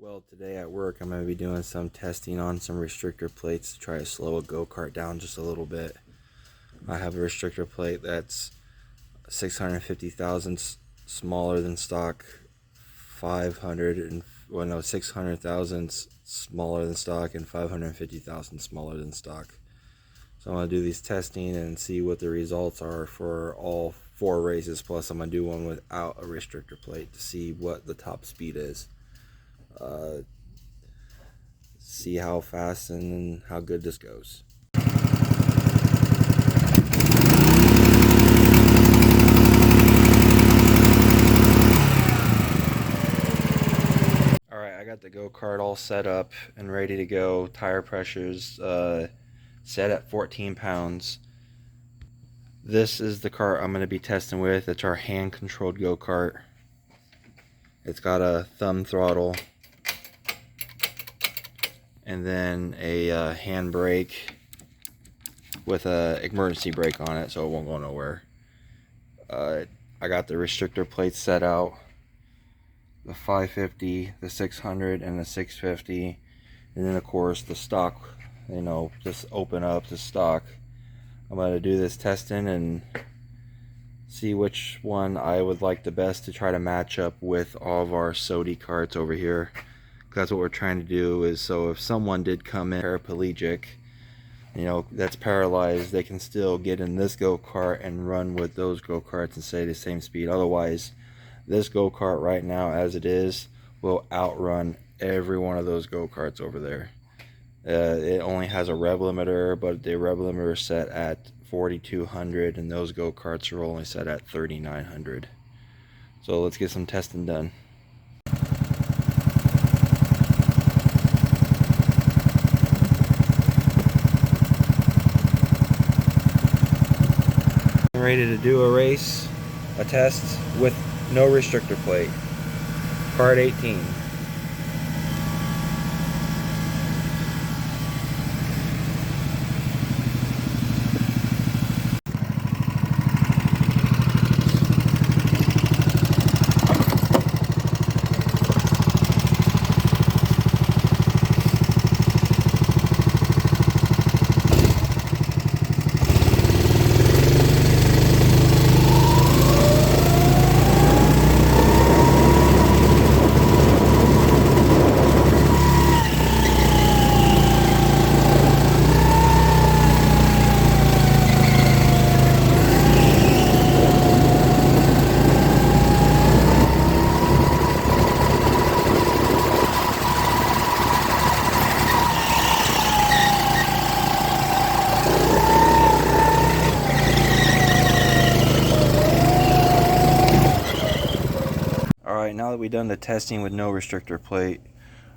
Well, today at work, I'm going to be doing some testing on some restrictor plates to try to slow a go-kart down just a little bit. I have a restrictor plate that's 650 thousandths smaller than stock, 600 thousandths smaller than stock, and 550 thousandths smaller than stock. So I'm going to do these testing and see what the results are for all 4 races, plus I'm going to do one without a restrictor plate to see what the top speed is. See how fast and how good this goes. Alright, I got the go-kart all set up and ready to go. Tire pressures set at 14 pounds. This is the kart I'm going to be testing with. It's our hand-controlled go-kart. It's got a thumb throttle and then a hand brake with a emergency brake on it so it won't go nowhere. I got the restrictor plates set out, the 550, the 600, and the 650, and then of course the stock, just open up the stock. I'm going to do this testing and see which one I would like the best to try to match up with all of our SODI karts over here. That's what we're trying to do, is so if someone did come in paraplegic, that's paralyzed, they can still get in this go-kart and run with those go-karts and stay the same speed. Otherwise, this go-kart right now as it is will outrun every one of those go-karts over there. It only has a rev limiter, but the rev limiter is set at 4,200 and those go-karts are only set at 3,900. So let's get some testing done. Ready to do a race, a test with no restrictor plate. Kart 18. Alright, now that we've done the testing with no restrictor plate,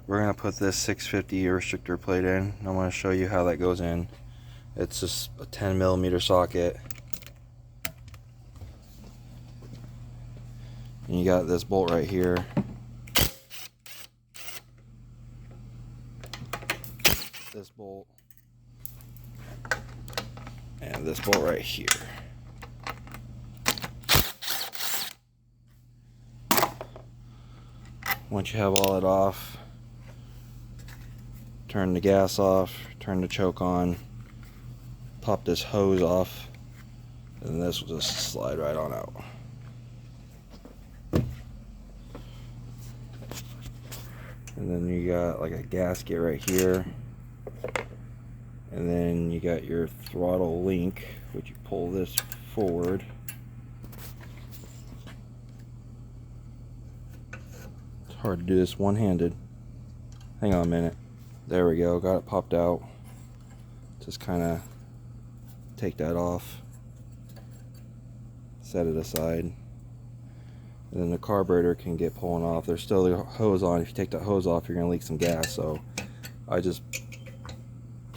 we're going to put this 650 restrictor plate in. I'm going to show you how that goes in. It's just a 10mm socket. And you got this bolt right here. This bolt. And this bolt right here. Once you have all that off, turn the gas off, turn the choke on, pop this hose off, and this will just slide right on out. And then you got like a gasket right here, and then you got your throttle link, which you pull this forward. Hard to do this one-handed. Hang on a minute. There we go, got it popped out. Just kind of take that off, set it aside, and then the carburetor can get pulling off. There's still the hose on. If you take that hose off, you're gonna leak some gas, so I just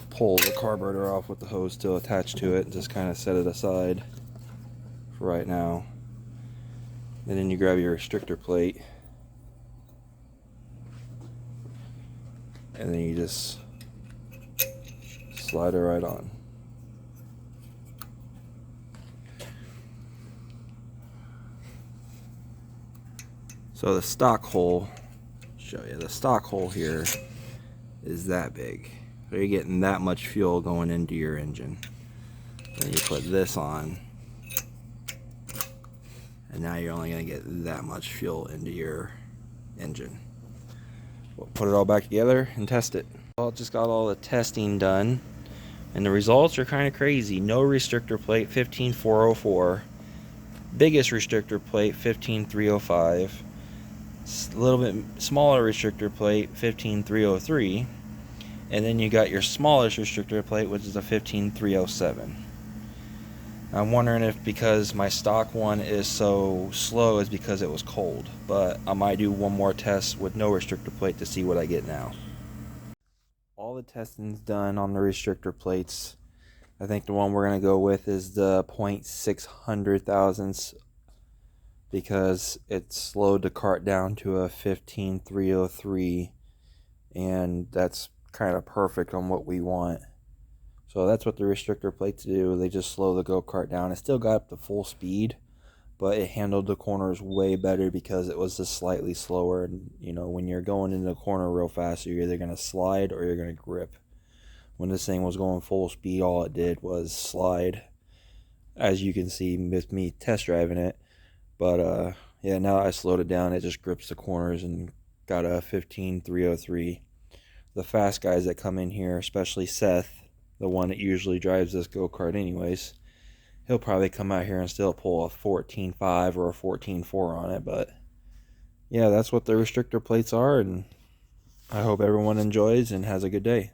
pull the carburetor off with the hose still attached to it and just kind of set it aside for right now. And then you grab your restrictor plate, and then you just slide it right on. So the stock hole show you. The stock hole here is that big. So you're getting that much fuel going into your engine. Then you put this on, and now you're only going to get that much fuel into your engine. We'll put it all back together and test it. Well, just got all the testing done, and the results are kind of crazy. No restrictor plate, 15404. Biggest restrictor plate, 15305. A little bit smaller restrictor plate, 15303. And then you got your smallest restrictor plate, which is a 15307. I'm wondering if because my stock one is so slow is because it was cold, but I might do one more test with no restrictor plate to see what I get now. All the testing's done on the restrictor plates. I think the one we're going to go with is the 0.600 thousandths because it slowed the Kart down to a 15303, and that's kind of perfect on what we want. So that's what the restrictor plates do. They just slow the go-kart down. It still got up to full speed, but it handled the corners way better because it was just slightly slower. And you know, when you're going into the corner real fast, you're either going to slide or you're going to grip. When this thing was going full speed, all it did was slide, as you can see with me test driving it. But yeah, now I slowed it down, it just grips the corners and got a 15303. The fast guys that come in here, especially Seth, the one that usually drives this go-kart anyways, he'll probably come out here and still pull a 14.5 or a 14.4 on it. But yeah, that's what the restrictor plates are, and I hope everyone enjoys and has a good day.